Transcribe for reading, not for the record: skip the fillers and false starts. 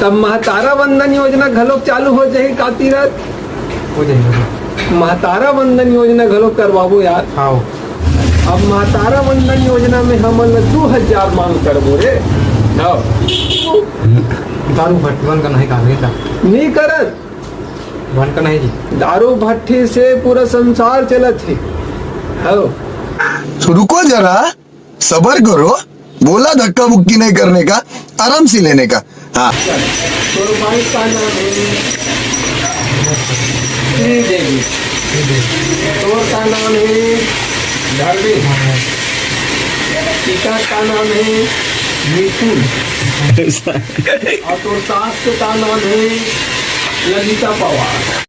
तब महतारा वंदन योजना घलोक चालू हो जाही का तीरथ? हो जाएगा। महतारा वंदन योजना घलोक करवाबो यार। हाँ अब महतारा वंदन योजना में हमन 2000 मांग करबो रे। हाँ। दारू भट्टी का नहीं कागज का नहीं करत। बंद का नहीं जी। दारू भट्टी से पूरा संसार चलत है। हाँ। तो रुको जरा, सबर करो, बोला धक्का मुक्की नहीं करने का, आराम से लेने का। हाँ तो भाई का नाम है श्रीदेवी, तोर का नाम है धरवी, पिता का नाम है मिथुन और तोर सास का नाम है ललिता पवार।